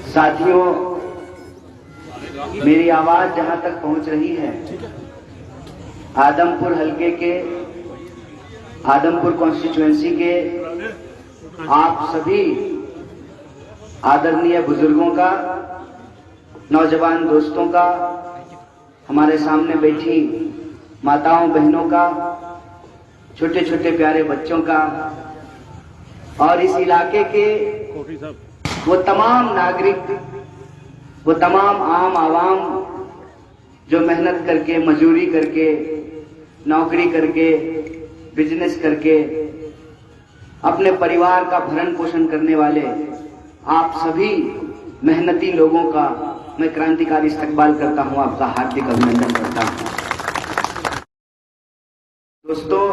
साथियों, मेरी आवाज जहां तक पहुंच रही है, आदमपुर हलके के, आदमपुर कॉन्स्टिट्यूएंसी के आप सभी आदरणीय बुजुर्गों का, नौजवान दोस्तों का, हमारे सामने बैठी माताओं बहनों का, छोटे छोटे प्यारे बच्चों का और इस इलाके के वो तमाम नागरिक, वो तमाम आम आवाम जो मेहनत करके, मजदूरी करके, नौकरी करके, बिजनेस करके अपने परिवार का भरण पोषण करने वाले आप सभी मेहनती लोगों का मैं क्रांतिकारी इस्तकबाल करता हूं, आपका हार्दिक अभिनंदन करता हूं। दोस्तों,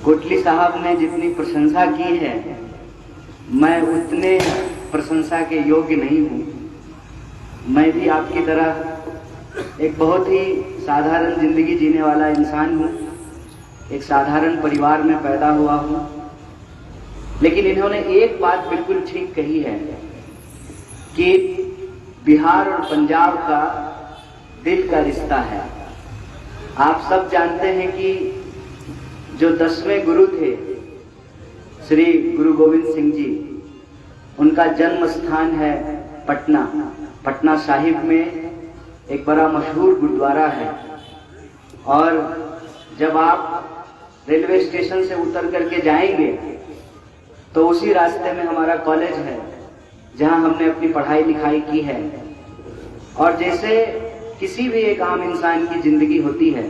कोटली साहब ने जितनी प्रशंसा की है, मैं उतने प्रशंसा के योग्य नहीं हूं। मैं भी आपकी तरह एक बहुत ही साधारण जिंदगी जीने वाला इंसान हूं, एक साधारण परिवार में पैदा हुआ हूं, लेकिन इन्होंने एक बात बिल्कुल ठीक कही है कि बिहार और पंजाब का दिल का रिश्ता है। आप सब जानते हैं कि जो 10वें गुरु थे श्री गुरु गोविंद सिंह जी, उनका जन्म स्थान है पटना। पटना साहिब में एक बड़ा मशहूर गुरुद्वारा है और जब आप रेलवे स्टेशन से उतर करके जाएंगे तो उसी रास्ते में हमारा कॉलेज है जहां हमने अपनी पढ़ाई लिखाई की है। और जैसे किसी भी एक आम इंसान की जिंदगी होती है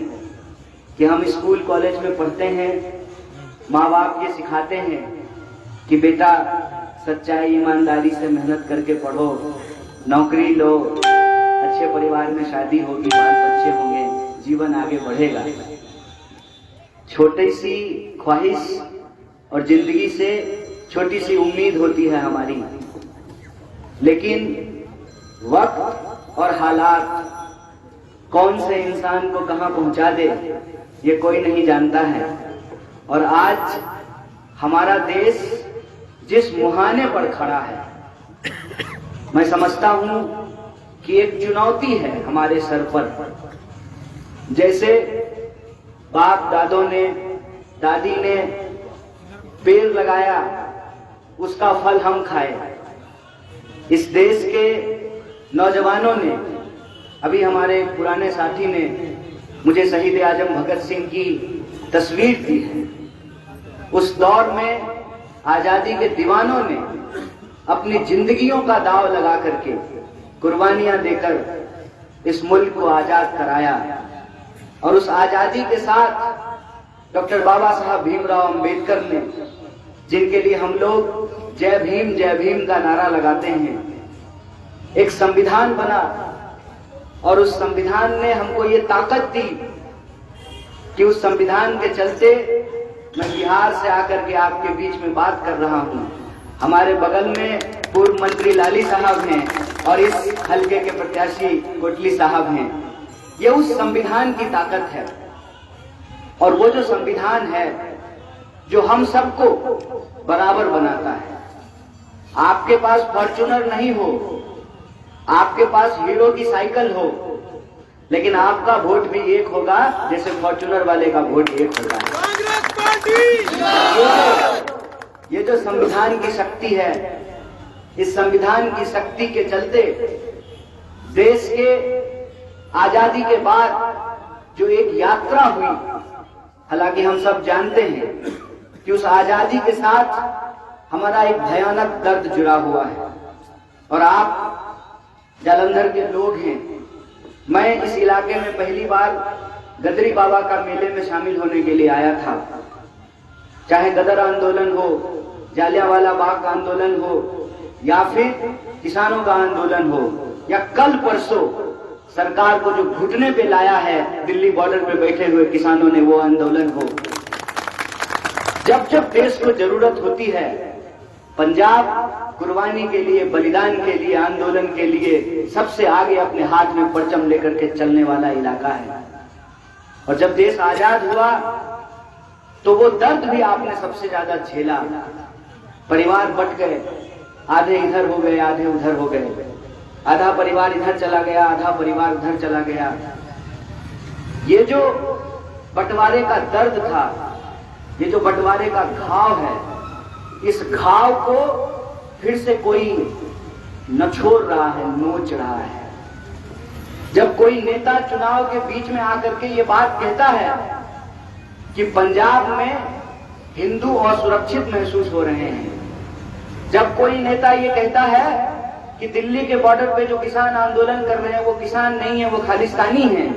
कि हम स्कूल कॉलेज में पढ़ते हैं, माँ बाप ये सिखाते हैं कि बेटा सच्चाई ईमानदारी से मेहनत करके पढ़ो, नौकरी लो, अच्छे परिवार में शादी होगी, बाल बच्चे होंगे, जीवन आगे बढ़ेगा। छोटी सी ख्वाहिश और जिंदगी से छोटी सी उम्मीद होती है हमारी, लेकिन वक्त और हालात कौन से इंसान को कहां पहुंचा दे ये कोई नहीं जानता है। और आज हमारा देश जिस मुहाने पर खड़ा है, मैं समझता हूं कि एक चुनौती है हमारे सर पर। जैसे बाप दादों ने, दादी ने पेड़ लगाया, उसका फल हम खाए। इस देश के नौजवानों ने, अभी हमारे पुराने साथी ने मुझे शहीद आजम भगत सिंह की तस्वीर दी है। उस दौर में आजादी के दीवानों ने अपनी जिंदगियों का दाव लगा करके, कुर्बानियां देकर इस मुल्क को आजाद कराया। और उस आजादी के साथ डॉक्टर बाबा साहब भीमराव अंबेडकर ने, जिनके लिए हम लोग जय भीम का नारा लगाते हैं, एक संविधान बना। और उस संविधान ने हमको ये ताकत दी कि उस संविधान के चलते मैं बिहार से आकर के आपके बीच में बात कर रहा हूं। हमारे बगल में पूर्व मंत्री लाली साहब हैं और इस हलके के प्रत्याशी कोटली साहब हैं। ये उस संविधान की ताकत है। और वो जो संविधान है जो हम सबको बराबर बनाता है। आपके पास फॉर्च्यूनर नहीं हो, आपके पास हीरो की साइकिल हो, लेकिन आपका वोट भी एक होगा जैसे फॉर्च्यूनर वाले का वोट एक होगा। कांग्रेस पार्टी! ये जो संविधान की शक्ति है, इस संविधान की शक्ति के चलते देश के आजादी के बाद जो एक यात्रा हुई, हालांकि हम सब जानते हैं कि उस आजादी के साथ हमारा एक भयानक दर्द जुड़ा हुआ है। और आप जालंधर के लोग हैं। मैं इस इलाके में पहली बार गदरी बाबा का मेले में शामिल होने के लिए आया था। चाहे गदर आंदोलन हो, जालियांवाला बाग का आंदोलन हो, या फिर किसानों का आंदोलन हो, या कल परसों सरकार को जो घुटने पे लाया है दिल्ली बॉर्डर पे बैठे हुए किसानों ने, वो आंदोलन हो। जब जब देश को जरूरत होती है, पंजाब कुर्बानी के लिए, बलिदान के लिए, आंदोलन के लिए सबसे आगे अपने हाथ में परचम लेकर के चलने वाला इलाका है। और जब देश आजाद हुआ तो वो दर्द भी आपने सबसे ज्यादा झेला। परिवार बट गए, आधे इधर हो गए, आधे उधर हो गए, आधा परिवार इधर चला गया, आधा परिवार उधर चला गया। ये जो बंटवारे का दर्द था, ये जो बंटवारे का घाव है, इस घाव को फिर से कोई नचोड़ रहा है, नोच रहा है। जब कोई नेता चुनाव के बीच में आकर के ये बात कहता है कि पंजाब में हिंदू असुरक्षित महसूस हो रहे हैं, जब कोई नेता ये कहता है कि दिल्ली के बॉर्डर पे जो किसान आंदोलन कर रहे हैं वो किसान नहीं है, वो खालिस्तानी हैं,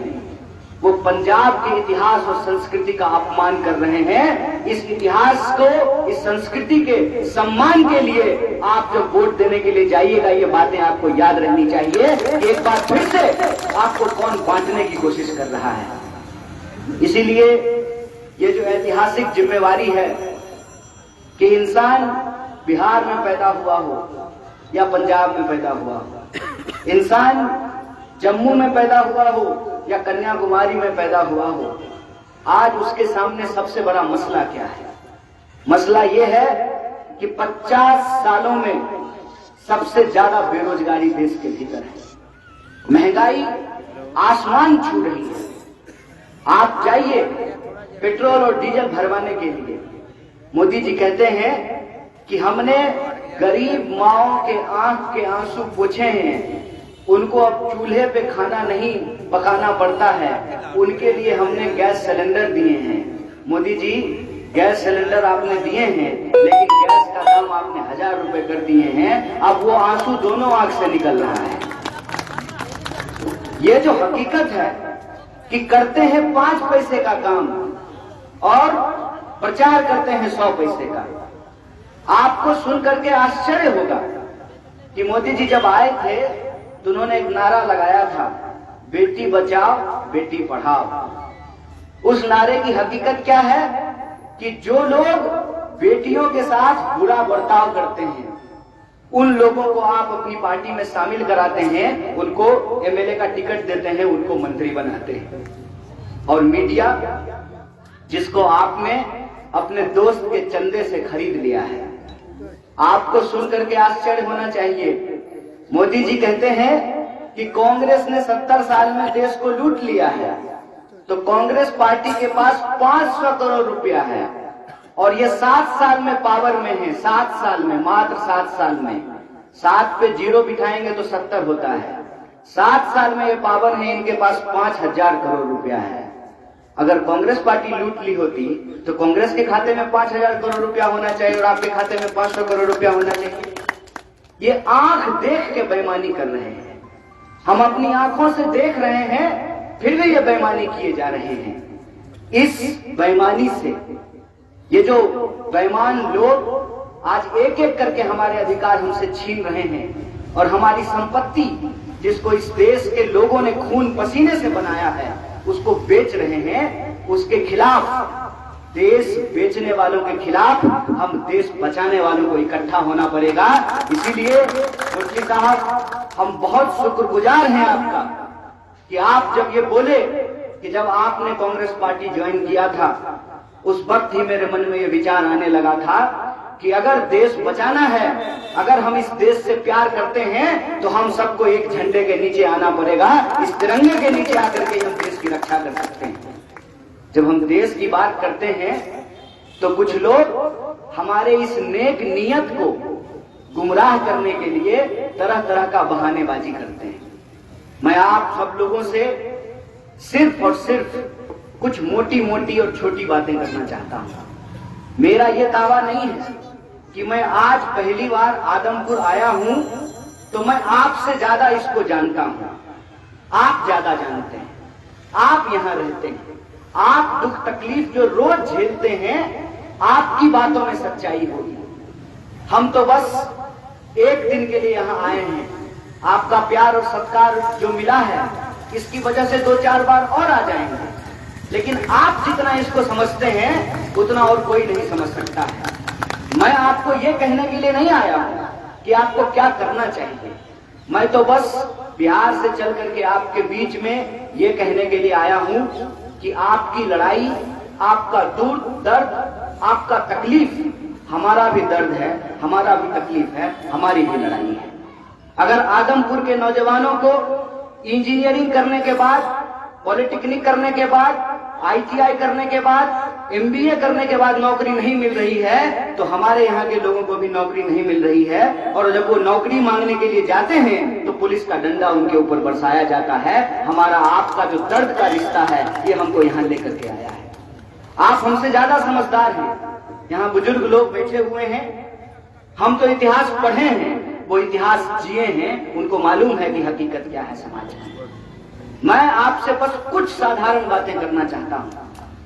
वो पंजाब के इतिहास और संस्कृति का अपमान कर रहे हैं। इस इतिहास को, इस संस्कृति के सम्मान के लिए आप जब वोट देने के लिए जाइएगा, ये बातें आपको याद रहनी चाहिए। एक बार फिर से आपको कौन बांटने की कोशिश कर रहा है। इसीलिए ये जो ऐतिहासिक जिम्मेवारी है कि इंसान बिहार में पैदा हुआ हो या पंजाब में पैदा हुआ हो, इंसान जम्मू में पैदा हुआ हो या कन्याकुमारी में पैदा हुआ हो, आज उसके सामने सबसे बड़ा मसला क्या है? मसला यह है कि 50 सालों में सबसे ज्यादा बेरोजगारी देश के भीतर है। महंगाई आसमान छू रही है। आप जाइए पेट्रोल और डीजल भरवाने के लिए, मोदी जी कहते हैं कि हमने गरीब माओं के आंख के आंसू पोंछे हैं, उनको अब चूल्हे पे खाना नहीं पकाना पड़ता है, उनके लिए हमने गैस सिलेंडर दिए हैं। मोदी जी, गैस सिलेंडर आपने दिए हैं, लेकिन गैस का दाम आपने 1000 रुपए कर दिए हैं। अब वो आंसू दोनों आंख से निकल रहा है। ये जो हकीकत है कि करते हैं 5 पैसे का काम और प्रचार करते हैं 100 पैसे का। आपको सुनकर के आश्चर्य होगा कि मोदी जी जब आए थे तो उन्होंने एक नारा लगाया था, बेटी बचाओ बेटी पढ़ाओ। उस नारे की हकीकत क्या है कि जो लोग बेटियों के साथ बुरा बर्ताव करते हैं, उन लोगों को आप अपनी पार्टी में शामिल कराते हैं, उनको एमएलए का टिकट देते हैं, उनको मंत्री बनाते हैं। और मीडिया, जिसको आपने अपने दोस्त के चंदे से खरीद लिया है, आपको सुनकर के आश्चर्य होना चाहिए। मोदी जी कहते हैं कि कांग्रेस ने 70 साल में देश को लूट लिया है, तो कांग्रेस पार्टी के पास 500 करोड़ रुपया है और ये 7 साल में पावर में है। 7 साल में, मात्र 7 साल में, 7 पे 0 बिठाएंगे तो 70 होता है। 7 साल में ये पावर है, इनके पास 5000 करोड़ रुपया है। अगर कांग्रेस पार्टी लूट ली होती तो कांग्रेस के खाते में 5000 करोड़ रुपया होना चाहिए और आपके खाते में 500 करोड़ रुपया होना चाहिए। ये आंख देख के बेईमानी कर रहे हैं, हम अपनी आंखों से देख रहे हैं, फिर भी ये बेईमानी किए जा रहे हैं। इस बेईमानी से ये जो बेईमान लोग आज एक एक करके हमारे अधिकार हमसे छीन रहे हैं और हमारी संपत्ति, जिसको इस देश के लोगों ने खून पसीने से बनाया है, उसको बेच रहे हैं, उसके खिलाफ, देश बेचने वालों के खिलाफ हम देश बचाने वालों को इकट्ठा होना पड़ेगा। इसीलिए मुफ्ती साहब, हम बहुत शुक्रगुजार हैं आपका कि आप जब ये बोले कि जब आपने कांग्रेस पार्टी ज्वाइन किया था, उस वक्त ही मेरे मन में ये विचार आने लगा था कि अगर देश बचाना है, अगर हम इस देश से प्यार करते हैं, तो हम सबको एक झंडे के नीचे आना पड़ेगा। इस तिरंगे के नीचे आकर के हम देश की रक्षा कर सकते हैं। जब हम देश की बात करते हैं तो कुछ लोग हमारे इस नेक नियत को गुमराह करने के लिए तरह तरह का बहानेबाजी करते हैं। मैं आप सब लोगों से सिर्फ और सिर्फ कुछ मोटी मोटी और छोटी बातें करना चाहता हूं। मेरा यह दावा नहीं है कि मैं आज पहली बार आदमपुर आया हूं तो मैं आपसे ज्यादा इसको जानता हूं। आप ज्यादा जानते हैं, आप यहां रहते हैं, आप दुख तकलीफ जो रोज झेलते हैं, आपकी बातों में सच्चाई होगी। हम तो बस एक दिन के लिए यहाँ आए हैं, आपका प्यार और सत्कार जो मिला है, इसकी वजह से 2-4 बार और आ जाएंगे, लेकिन आप जितना इसको समझते हैं उतना और कोई नहीं समझ सकता है। मैं आपको ये कहने के लिए नहीं आया हूं कि आपको क्या करना चाहिए, मैं तो बस बिहार से चल करके आपके बीच में ये कहने के लिए आया हूं कि आपकी लड़ाई, आपका दुख दर्द, आपका तकलीफ हमारा भी दर्द है, हमारा भी तकलीफ है, हमारी भी लड़ाई है। अगर आदमपुर के नौजवानों को इंजीनियरिंग करने के बाद, पॉलिटेक्निक करने के बाद, ITI करने के बाद, MBA करने के बाद नौकरी नहीं मिल रही है, तो हमारे यहाँ के लोगों को भी नौकरी नहीं मिल रही है। और जब वो नौकरी मांगने के लिए जाते हैं तो पुलिस का डंडा उनके ऊपर बरसाया जाता है। हमारा आपका जो दर्द का रिश्ता है ये हमको यहाँ लेकर के आया है। आप हमसे ज्यादा समझदार हैं, यहाँ बुजुर्ग लोग बैठे हुए हैं, हम तो इतिहास पढ़े हैं, वो इतिहास जिए हैं, उनको मालूम है कि हकीकत क्या है समाज में। मैं आपसे बस कुछ साधारण बातें करना चाहता हूं।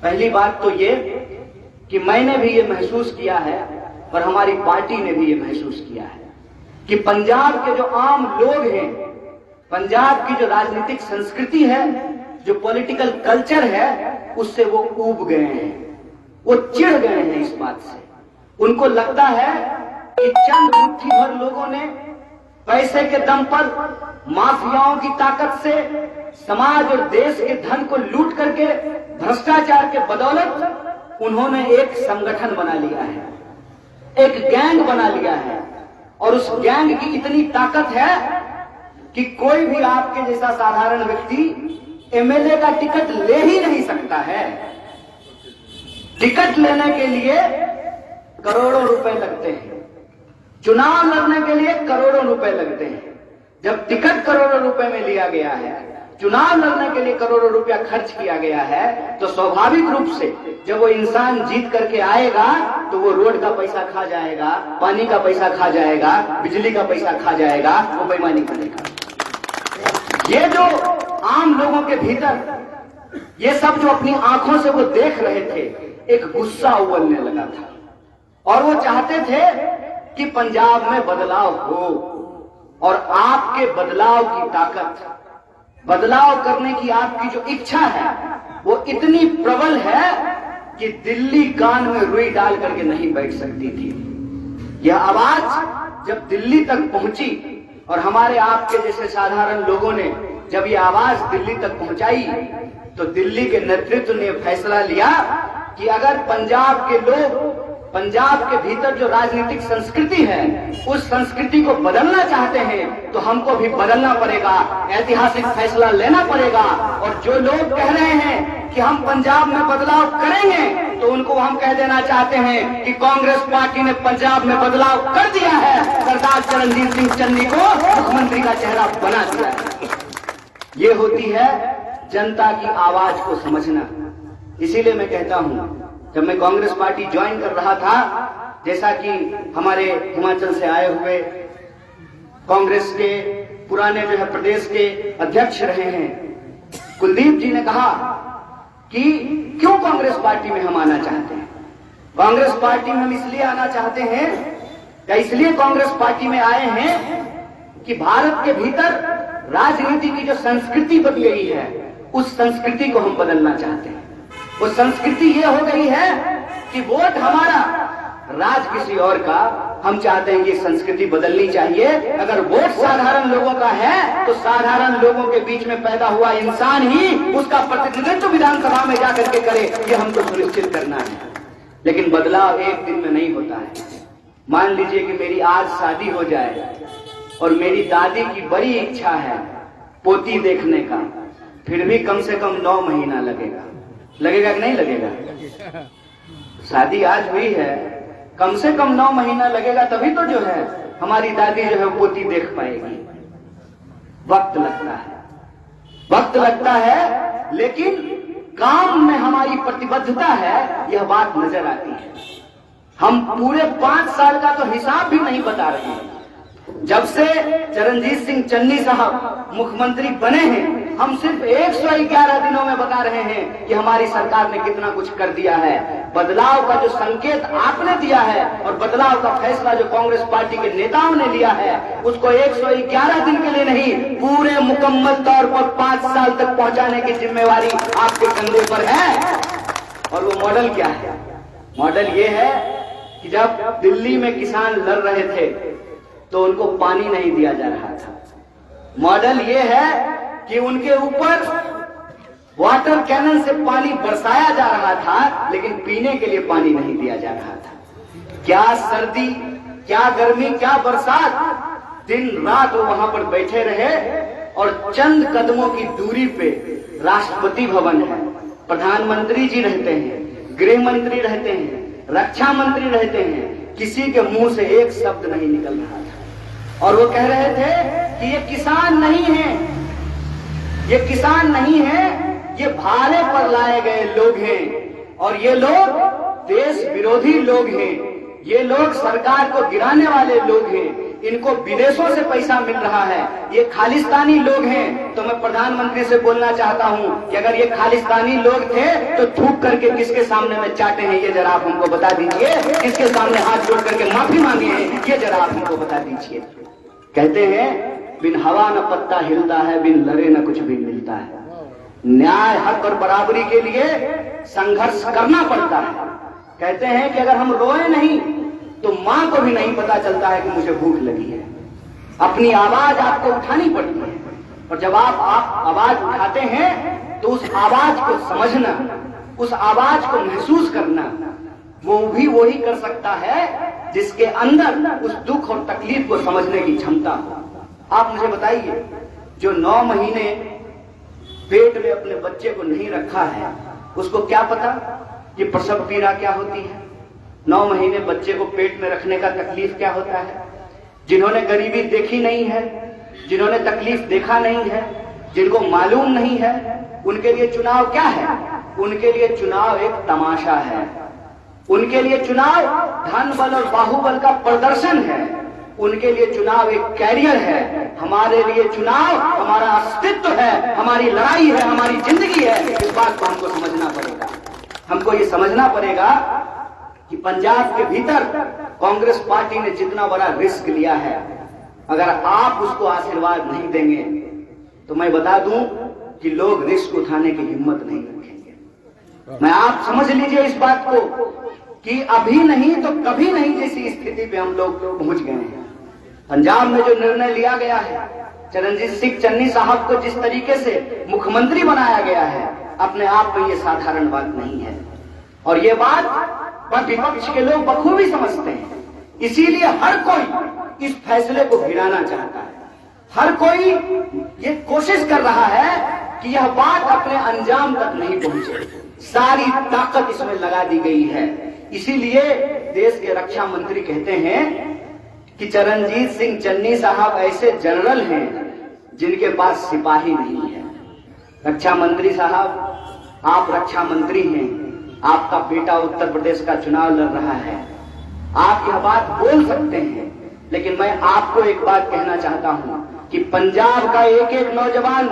पहली बात तो ये कि मैंने भी ये महसूस किया है और हमारी पार्टी ने भी ये महसूस किया है कि पंजाब के जो आम लोग हैं, पंजाब की जो राजनीतिक संस्कृति है, जो पॉलिटिकल कल्चर है, उससे वो ऊब गए हैं, वो चिढ़ गए हैं इस बात से। उनको लगता है कि चंद मुट्ठी भर लोगों ने पैसे के दम पर, माफियाओं की ताकत से समाज और देश के धन को लूट करके भ्रष्टाचार के बदौलत उन्होंने एक संगठन बना लिया है, एक गैंग बना लिया है। और उस गैंग की इतनी ताकत है कि कोई भी आपके जैसा साधारण व्यक्ति MLA का टिकट ले ही नहीं सकता है। टिकट लेने के लिए करोड़ों रुपए लगते हैं, चुनाव लड़ने के लिए करोड़ों रुपए लगते हैं। जब टिकट करोड़ों रुपए में लिया गया है, चुनाव लड़ने के लिए करोड़ों रुपया खर्च किया गया है, तो स्वाभाविक रूप से जब वो इंसान जीत करके आएगा तो वो रोड का पैसा खा जाएगा, पानी का पैसा खा जाएगा, बिजली का पैसा खा जाएगा, वो बेईमानी करेगा। ये जो आम लोगों के भीतर ये सब जो अपनी आंखों से वो देख रहे थे, एक गुस्सा उबलने लगा था और वो चाहते थे कि पंजाब में बदलाव हो। और आपके बदलाव की ताकत, बदलाव करने की आपकी जो इच्छा है वो इतनी प्रबल है कि दिल्ली कान में रुई डाल करके नहीं बैठ सकती थी। यह आवाज जब दिल्ली तक पहुंची और हमारे आपके जैसे साधारण लोगों ने जब ये आवाज दिल्ली तक पहुंचाई, तो दिल्ली के नेतृत्व ने फैसला लिया कि अगर पंजाब के लोग, पंजाब के भीतर जो राजनीतिक संस्कृति है, उस संस्कृति को बदलना चाहते हैं तो हमको भी बदलना पड़ेगा, ऐतिहासिक फैसला लेना पड़ेगा। और जो लोग कह रहे हैं कि हम पंजाब में बदलाव करेंगे, तो उनको हम कह देना चाहते हैं कि कांग्रेस पार्टी ने पंजाब में बदलाव कर दिया है, सरदार चरणजीत सिंह चन्नी को मुख्यमंत्री का चेहरा बना दिया है। ये होती है जनता की आवाज को समझना। इसीलिए मैं कहता हूं, जब मैं कांग्रेस पार्टी ज्वाइन कर रहा था, जैसा कि हमारे हिमाचल से आए हुए कांग्रेस के पुराने जो है प्रदेश के अध्यक्ष रहे हैं कुलदीप जी ने कहा कि क्यों कांग्रेस पार्टी में हम आना चाहते हैं। कांग्रेस पार्टी में हम इसलिए आना चाहते हैं या इसलिए कांग्रेस पार्टी में आए हैं कि भारत के भीतर राजनीति की जो संस्कृति बदल गई है, उस संस्कृति को हम बदलना चाहते हैं। वो संस्कृति ये हो गई है कि वोट हमारा, राज किसी और का। हम चाहते हैं कि संस्कृति बदलनी चाहिए। अगर वोट साधारण लोगों का है तो साधारण लोगों के बीच में पैदा हुआ इंसान ही उसका प्रतिनिधित्व विधानसभा में जाकर के करे, ये हमको सुनिश्चित करना है। लेकिन बदलाव एक दिन में नहीं होता है। मान लीजिए कि मेरी आज शादी हो जाए और मेरी दादी की बड़ी इच्छा है पोती देखने का, फिर भी कम से कम 9 महीना लगेगा। लगेगा कि नहीं लगेगा? शादी आज हुई है, कम से कम 9 महीना लगेगा, तभी तो जो है हमारी दादी जो है पोती देख पाएगी। वक्त लगता है, वक्त लगता है, लेकिन काम में हमारी प्रतिबद्धता है, यह बात नजर आती है। हम पूरे 5 साल का तो हिसाब भी नहीं बता रहे हैं। जब से चरणजीत सिंह चन्नी साहब मुख्यमंत्री बने हैं, हम सिर्फ 111 दिनों में बता रहे हैं कि हमारी सरकार ने कितना कुछ कर दिया है। बदलाव का जो संकेत आपने दिया है और बदलाव का फैसला जो कांग्रेस पार्टी के नेताओं ने लिया है, उसको 111 दिन के लिए नहीं, पूरे मुकम्मल तौर पर 5 साल तक पहुंचाने की जिम्मेवारी आपके कंधे पर है। और वो मॉडल क्या है? मॉडल ये है कि जब दिल्ली में किसान लड़ रहे थे तो उनको पानी नहीं दिया जा रहा था। मॉडल ये है कि उनके ऊपर वाटर कैनन से पानी बरसाया जा रहा था, लेकिन पीने के लिए पानी नहीं दिया जा रहा था। क्या सर्दी, क्या गर्मी, क्या बरसात, दिन रात वो वहां पर बैठे रहे। और चंद कदमों की दूरी पे राष्ट्रपति भवन है, प्रधानमंत्री जी रहते हैं, गृह मंत्री रहते हैं, रक्षा मंत्री रहते हैं। किसी के मुंह से एक शब्द नहीं निकल रहा था। और वो कह रहे थे कि ये किसान नहीं है, ये किसान नहीं है, ये भाड़े पर लाए गए लोग हैं। और ये लोग देश विरोधी लोग हैं, ये लोग सरकार को गिराने वाले लोग हैं। इनको विदेशों से पैसा मिल रहा है, ये खालिस्तानी लोग हैं। तो मैं प्रधानमंत्री से बोलना चाहता हूं कि अगर ये खालिस्तानी लोग थे तो थूक करके किसके सामने में चाटे हैं, ये जरा आप हमको बता दीजिए। किसके सामने हाथ जोड़ करके माफी मांगे हैं, ये जरा आप हमको बता दीजिए। कहते हैं बिन हवा न पत्ता हिलता है, बिन लड़े न कुछ भी मिलता है। न्याय, हक और बराबरी के लिए संघर्ष करना पड़ता है। कहते हैं कि अगर हम रोए नहीं तो मां को भी नहीं पता चलता है कि मुझे भूख लगी है। अपनी आवाज आपको उठानी पड़ती है। और जब आप आवाज उठाते हैं तो उस आवाज को समझना, उस आवाज को महसूस करना, वो भी वही कर सकता है जिसके अंदर उस दुख और तकलीफ को समझने की क्षमता हो। आप मुझे बताइए, जो 9 महीने पेट में अपने बच्चे को नहीं रखा है, उसको क्या पता कि प्रसव पीड़ा क्या होती है, 9 महीने बच्चे को पेट में रखने का तकलीफ क्या होता है। जिन्होंने गरीबी देखी नहीं है, जिन्होंने तकलीफ देखा नहीं है, जिनको मालूम नहीं है, उनके लिए चुनाव क्या है? उनके लिए चुनाव एक तमाशा है। उनके लिए चुनाव धन बल और बाहुबल का प्रदर्शन है। उनके लिए चुनाव एक कैरियर है। हमारे लिए चुनाव हमारा अस्तित्व है, हमारी लड़ाई है, हमारी जिंदगी है। इस बात को हमको समझना पड़ेगा। हमको ये समझना पड़ेगा कि पंजाब के भीतर कांग्रेस पार्टी ने जितना बड़ा रिस्क लिया है, अगर आप उसको आशीर्वाद नहीं देंगे तो मैं बता दूं कि लोग रिस्क उठाने की हिम्मत नहीं रखेंगे। मैं आप समझ लीजिए इस बात को कि अभी नहीं तो कभी नहीं जैसी स्थिति पे हम लोग पहुंच गए हैं। पंजाब में जो निर्णय लिया गया है, चरणजीत सिंह चन्नी साहब को जिस तरीके से मुख्यमंत्री बनाया गया है, अपने आप में ये साधारण बात नहीं है। और ये बात विपक्ष के लोग बखूबी समझते हैं। इसीलिए हर कोई इस फैसले को गिराना चाहता है। हर कोई ये कोशिश कर रहा है कि यह बात अपने अंजाम तक नहीं पहुंचे। सारी ताकत इसमें लगा दी गई है। इसीलिए देश के रक्षा मंत्री कहते हैं कि चरणजीत सिंह चन्नी साहब ऐसे जनरल हैं जिनके पास सिपाही नहीं है। रक्षा मंत्री साहब, आप रक्षा मंत्री हैं, आपका बेटा उत्तर प्रदेश का चुनाव लड़ रहा है, आप यह बात बोल सकते हैं। लेकिन मैं आपको एक बात कहना चाहता हूं कि पंजाब का एक एक नौजवान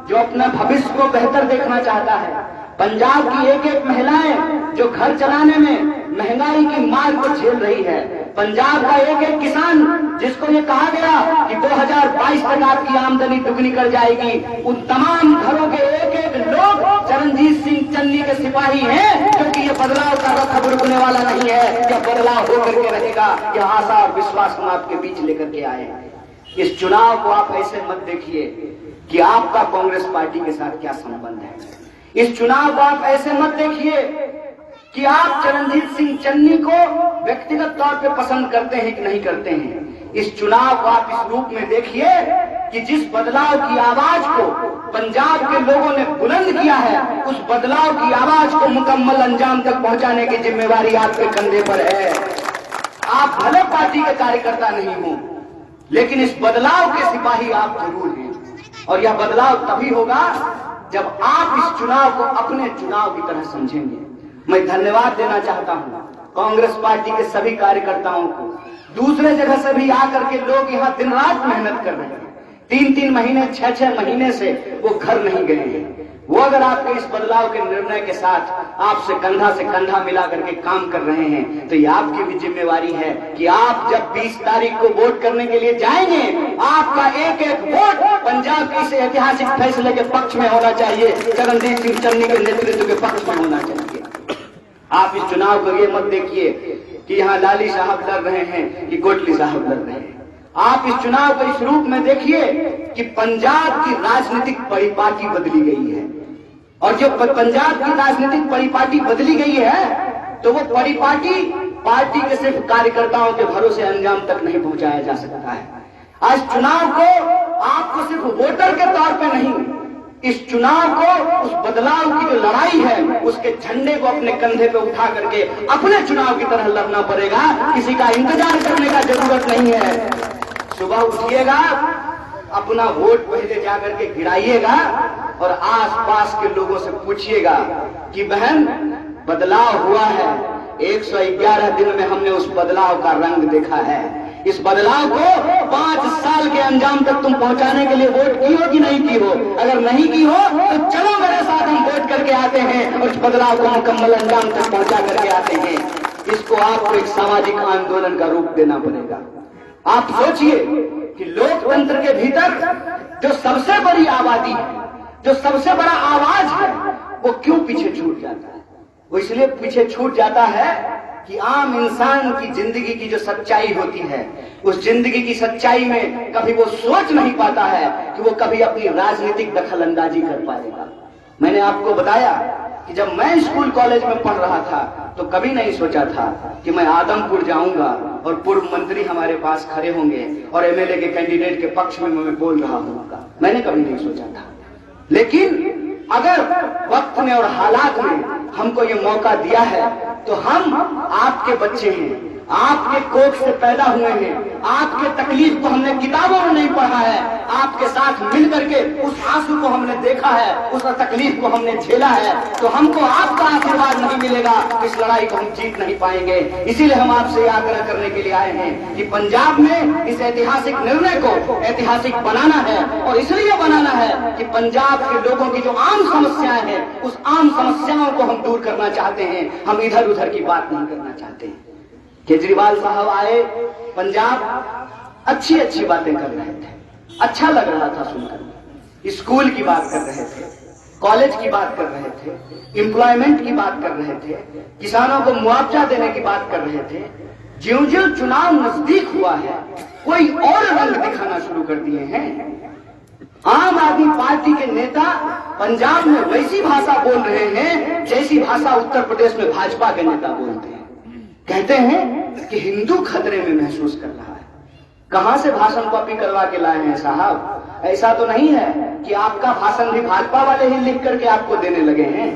जो अपना भविष्य को बेहतर देखना चाहता है, पंजाब की एक एक महिलाएं जो घर चलाने में महंगाई की मार को झेल रही है, पंजाब का एक एक किसान जिसको ये कहा गया कि 2022 तक आपकी आमदनी दुगनी कर जाएगी, उन तमाम घरों के एक एक लोग चरणजीत सिंह चन्नी के सिपाही हैं। क्योंकि ये बदलाव का रथ अब रुकने वाला नहीं है, यह बदलाव होकर के रहेगा। यह आशा और विश्वास हम आपके बीच लेकर के आए। इस चुनाव को आप ऐसे मत देखिए कि आपका कांग्रेस पार्टी के साथ क्या संबंध है। इस चुनाव को आप ऐसे मत देखिए कि आप चरणजीत सिंह चन्नी को व्यक्तिगत तौर पे पसंद करते हैं कि नहीं करते हैं। इस चुनाव को आप इस रूप में देखिए कि जिस बदलाव की आवाज को पंजाब के लोगों ने बुलंद किया है, उस बदलाव की आवाज को मुकम्मल अंजाम तक पहुंचाने की जिम्मेवारी आपके कंधे पर है। आप भले पार्टी के कार्यकर्ता नहीं हो, लेकिन इस बदलाव के सिपाही आप जरूर हैं। और यह बदलाव तभी होगा जब आप इस चुनाव को अपने चुनाव की तरह समझेंगे। मैं धन्यवाद देना चाहता हूं कांग्रेस पार्टी के सभी कार्यकर्ताओं को। दूसरे जगह से भी आकर के लोग यहाँ दिन रात मेहनत कर रहे हैं, 3-3 महीने 6-6 महीने से वो घर नहीं गए हैं। वो अगर आपके इस बदलाव के निर्णय के साथ आपसे कंधा मिला करके काम कर रहे हैं, तो ये आपकी भी जिम्मेवारी है कि आप जब 20 तारीख को वोट करने के लिए जाएंगे, आपका एक एक वोट पंजाब के इस ऐतिहासिक फैसले के पक्ष में होना चाहिए, चरणजीत सिंह चन्नी के नेतृत्व के पक्ष में होना चाहिए। आप इस चुनाव को ये मत देखिए कि यहाँ लाली साहब लड़ रहे हैं कि कोटली साहब लड़ रहे हैं। आप इस चुनाव को इस रूप में देखिए कि पंजाब की राजनीतिक परिपाटी बदली गई है। और जो पंजाब की राजनीतिक परिपाटी बदली गई है, तो वो परिपाटी पार्टी के सिर्फ कार्यकर्ताओं के भरोसे अंजाम तक नहीं पहुंचाया जा सकता है। आज चुनाव को आपको सिर्फ वोटर के तौर पे नहीं, इस चुनाव को, उस बदलाव की जो लड़ाई है, उसके झंडे को अपने कंधे पे उठा करके अपने चुनाव की तरह लड़ना पड़ेगा। किसी का इंतजार करने का जरूरत नहीं है। सुबह उठिएगा, अपना वोट पहले जाकर के गिराइएगा और आसपास के लोगों से पूछिएगा कि बहन बदलाव हुआ है। 111 दिन में हमने उस बदलाव का रंग देखा है। इस बदलाव को 5 साल के अंजाम तक तुम पहुंचाने के लिए वोट की हो कि नहीं की हो? अगर नहीं की हो तो चलो मेरे साथ, हम वोट करके आते हैं और इस बदलाव को मुकम्मल अंजाम तक पहुंचा करके आते हैं। इसको आपको एक सामाजिक आंदोलन का रूप देना पड़ेगा। आप सोचिए कि लोकतंत्र के भीतर जो सबसे बड़ी आबादी है, जो सबसे बड़ा आवाज है, वो क्यों पीछे छूट जाता है? वो इसलिए पीछे छूट जाता है कि आम इंसान की जिंदगी की जो सच्चाई होती है, उस जिंदगी की सच्चाई में कभी वो सोच नहीं पाता है कि वो कभी अपनी राजनीतिक दखल अंदाजी कर पाएगा। मैंने आपको बताया कि जब मैं स्कूल कॉलेज में पढ़ रहा था तो कभी नहीं सोचा था कि मैं आदमपुर जाऊंगा और पूर्व मंत्री हमारे पास खड़े होंगे और एमएलए के कैंडिडेट के पक्ष में मैं बोल रहा हूँ। मैंने कभी नहीं सोचा था। लेकिन अगर वक्त ने और हालात ने हमको ये मौका दिया है तो हम आपके बच्चे हैं, आपके कोख से पैदा हुए हैं, आपके तकलीफ को हमने किताबों में नहीं पढ़ा है, आपके साथ मिल करके उस आंसू को हमने देखा है, उस तकलीफ को हमने झेला है, तो हमको आपका आशीर्वाद नहीं मिलेगा, इस लड़ाई को हम जीत नहीं पाएंगे। इसीलिए हम आपसे आग्रह करने के लिए आए हैं कि पंजाब में इस ऐतिहासिक निर्णय को ऐतिहासिक बनाना है, और इसलिए बनाना है कि पंजाब के लोगों की जो आम समस्याएं हैं, उस आम समस्याओं को हम दूर करना चाहते हैं। हम इधर उधर की बात नहीं करना चाहते हैं। केजरीवाल साहब आए पंजाब, अच्छी अच्छी बातें कर रहे थे, अच्छा लग रहा था सुनकर। स्कूल की बात कर रहे थे, कॉलेज की बात कर रहे थे, एम्प्लॉयमेंट की बात कर रहे थे, किसानों को मुआवजा देने की बात कर रहे थे। ज्यों-ज्यों चुनाव नजदीक हुआ है, कोई और रंग दिखाना शुरू कर दिए हैं। आम आदमी पार्टी के नेता पंजाब में वैसी भाषा बोल रहे हैं जैसी भाषा उत्तर प्रदेश में भाजपा के नेता बोलते हैं। कहते हैं कि हिंदू खतरे में महसूस कर रहा है। कहां से भाषण कॉपी करवा के लाए हैं साहब? ऐसा तो नहीं है कि आपका भाषण भी भाजपा वाले ही लिख करके आपको देने लगे हैं।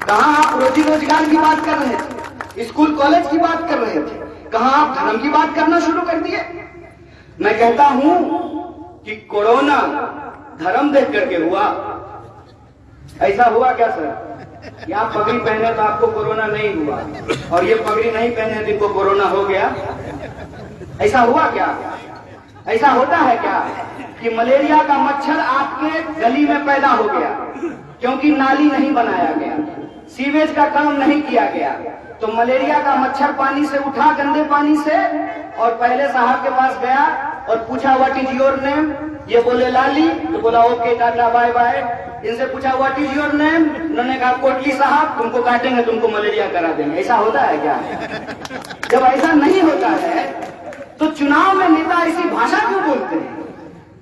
कहां आप रोजी रोजगार की बात कर रहे थे, स्कूल कॉलेज की बात कर रहे थे, कहां आप धर्म की बात करना शुरू कर दिए? मैं कहता हूं कि कोरोना धर्म देख करके हुआ। ऐसा हुआ क्या सर? कि आप पगड़ी पहने तो आपको कोरोना नहीं हुआ, और ये पगड़ी नहीं पहने तो इनको कोरोना हो गया? ऐसा हुआ क्या? ऐसा होता है क्या कि मलेरिया का मच्छर आपके गली में पैदा हो गया क्योंकि नाली नहीं बनाया गया, सीवेज का काम नहीं किया गया, तो मलेरिया का मच्छर पानी से उठा, गंदे पानी से, और पहले साहब के पास गया और पूछा व्हाट इज योर नेम? ये बोले लाली, तो बोला ओके टाटा बाय बाय। इनसे पूछा व्हाट इज योर नेम? उन्होंने कहा कोटली साहब, तुमको काटेंगे, तुमको मलेरिया करा देंगे। ऐसा होता है क्या? जब ऐसा नहीं होता है तो चुनाव में नेता ऐसी भाषा क्यों बोलते हैं?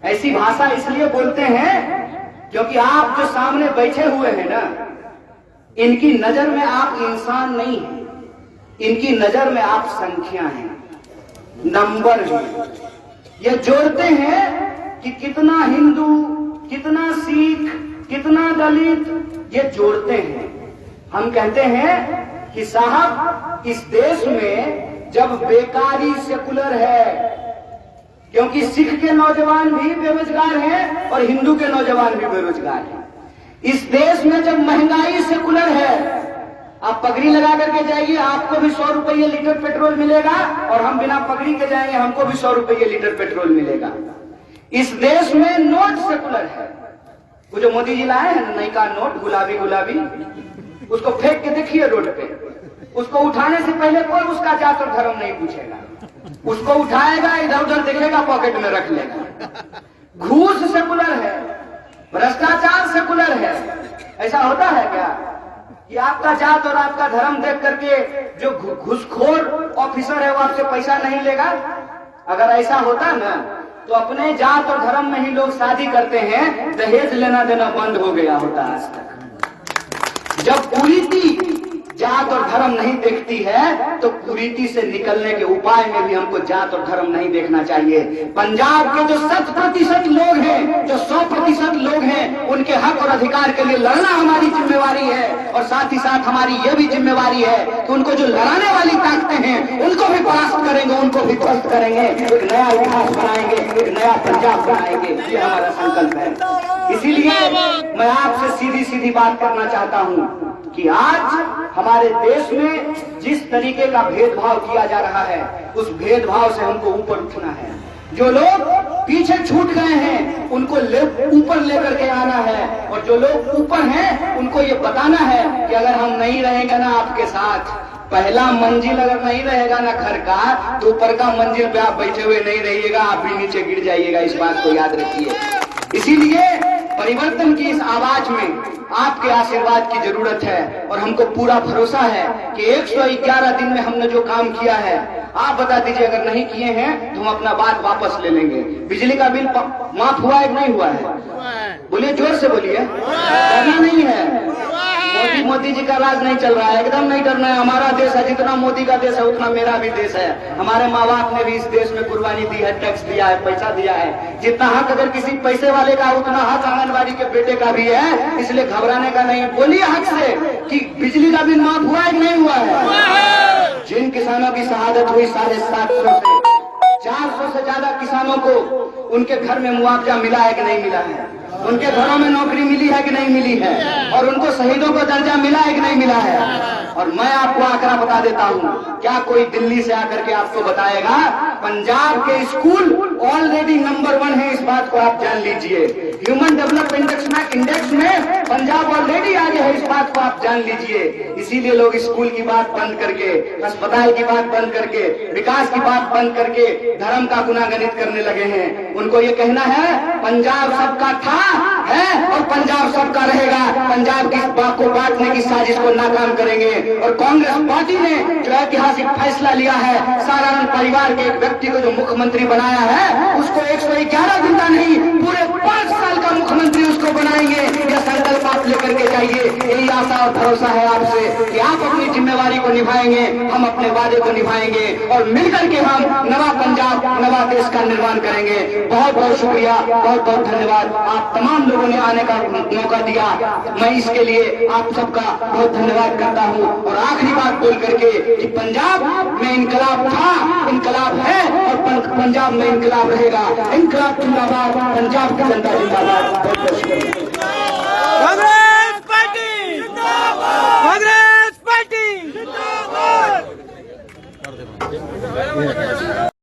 ऐसी भाषा इसलिए बोलते हैं क्योंकि आप जो सामने बैठे हुए हैं ना, इनकी नजर में आप इंसान नहीं है, इनकी नजर में आप संख्या हैं, नंबर हैं। ये जोड़ते हैं कि कितना हिंदू, कितना सिख, कितना दलित, ये जोड़ते हैं। हम कहते हैं कि साहब इस देश में जब बेकारी सेकुलर है, क्योंकि सिख के नौजवान भी बेरोजगार हैं और हिंदू के नौजवान भी बेरोजगार हैं। इस देश में जब महंगाई सेकुलर है, आप पगड़ी लगा करके जाइए, आपको भी 100 रुपये लीटर पेट्रोल मिलेगा, और हम बिना पगड़ी के जाएंगे, हमको भी 100 रुपये लीटर पेट्रोल मिलेगा। इस देश में नोट सेकुलर है। वो जो मोदी जी लाए हैं नई का नोट, गुलाबी गुलाबी, उसको फेंक के देखिए रोड पे, उसको उठाने से पहले कोई उसका जात और धर्म नहीं पूछेगा, उसको उठाएगा, इधर उधर देखेगा, पॉकेट में रख लेगा। घूस सेकुलर है, भ्रष्टाचार सेकुलर है। ऐसा होता है क्या कि आपका जात और आपका धर्म देख करके जो घूसखोर ऑफिसर है वो आपसे पैसा नहीं लेगा? अगर ऐसा होता ना तो अपने जात और धर्म में ही लोग शादी करते हैं, दहेज लेना देना बंद हो गया होता आज तक। जब कुरीति जात और धर्म नहीं देखती है तो कुरीति से निकलने के उपाय में भी हमको जात और धर्म नहीं देखना चाहिए। पंजाब के जो 100% लोग हैं, जो 100% लोग हैं, उनके हक और अधिकार के लिए लड़ना हमारी जिम्मेवारी है। और साथ ही साथ हमारी ये भी जिम्मेवारी है कि उनको जो लड़ाने वाली ताकतें हैं उनको भी परास्त करेंगे, उनको भी ध्वस्त करेंगे, एक नया इतिहास बनाएंगे, एक नया पंजाब बनाएंगे। ये हमारा संकल्प है। इसीलिए मैं आपसे सीधी सीधी बात करना चाहता हूं कि आज हमारे देश में जिस तरीके का भेदभाव किया जा रहा है, उस भेदभाव से हमको ऊपर उठना है। जो लोग पीछे छूट गए हैं उनको ऊपर लेकर के आना है, और जो लोग ऊपर हैं उनको ये बताना है कि अगर हम नहीं रहेंगे ना आपके साथ, पहला मंजिल अगर नहीं रहेगा ना घर का, तो ऊपर का मंजिल पे आप बैठे हुए नहीं रहिएगा, आप भी नीचे गिर जाइएगा। इस बात को याद रखिए। इसीलिए परिवर्तन की इस आवाज में आपके आशीर्वाद की जरूरत है, और हमको पूरा भरोसा है कि 111 दिन में हमने जो काम किया है, आप बता दीजिए अगर नहीं किए हैं तो हम अपना बात वापस ले लेंगे। बिजली का बिल माफ हुआ है कि नहीं हुआ है? बोलिए, जोर से बोलिए। डरना नहीं है। मोदी जी का राज नहीं चल रहा है, एकदम नहीं डरना है। हमारा देश है, जितना मोदी का देश है उतना मेरा भी देश है। हमारे माँ बाप ने भी इस देश में कुर्बानी दी है, टैक्स दिया है, पैसा दिया है। जितना हक अगर किसी पैसे वाले का उतना हक आंगनबाड़ी के बेटे का भी है, इसलिए घबराने का नहीं। बोलिए हक से कि बिजली का बिल माफ हुआ है कि नहीं हुआ है? जिन किसानों की शहादत हुई 750 से 400 से ज्यादा किसानों को उनके घर में मुआवजा मिला है कि नहीं मिला है? उनके घरों में नौकरी मिली है कि नहीं मिली है? और उनको शहीदों को दर्जा मिला है कि नहीं मिला है? और मैं आपको आंकड़ा बता देता हूं, क्या कोई दिल्ली से आकर के आपको बताएगा? पंजाब के स्कूल ऑलरेडी नंबर 1 है, इस बात को आप जान लीजिए। ह्यूमन डेवलपमेंट इंडेक्स में पंजाब ऑलरेडी आगे है, इस बात को आप जान लीजिए। इसीलिए लोग स्कूल की बात बंद करके, अस्पताल की बात बंद करके, विकास की बात बंद करके धर्म का गुनागणित करने लगे हैं। उनको ये कहना है पंजाब सबका था, है और पंजाब सबका रहेगा। पंजाब की बात को बांटने की साजिश को नाकाम करेंगे। और कांग्रेस पार्टी ने जो ऐतिहासिक फैसला लिया है, साधारण परिवार के एक व्यक्ति को जो मुख्यमंत्री बनाया है, उसको 111 दिन का नहीं, पूरे 5 साल का मुख्यमंत्री उसको बनाएंगे। यह संकल्प आप लेकर के जाइए। यही आशा और भरोसा है आपसे कि आप अपनी जिम्मेवारी को निभाएंगे, हम अपने वादे को निभाएंगे, और मिलकर के हम नवा पंजाब, नवा देश का निर्माण करेंगे। बहुत बहुत शुक्रिया, बहुत बहुत धन्यवाद। आप तमाम लोगों ने आने का मौका दिया, मैं इसके लिए आप सबका बहुत धन्यवाद करता हूं। और आखिरी बात बोल करके कि पंजाब में इनकलाब था, इनकलाब है, और पंजाब में इनकलाब रहेगा। इनकलाब जिंदाबाद, पंजाब की जनता जिंदाबाद। बहुत बहुत शुक्रिया। कांग्रेस पार्टी जिंदाबाद, कांग्रेस पार्टी जिंदाबाद।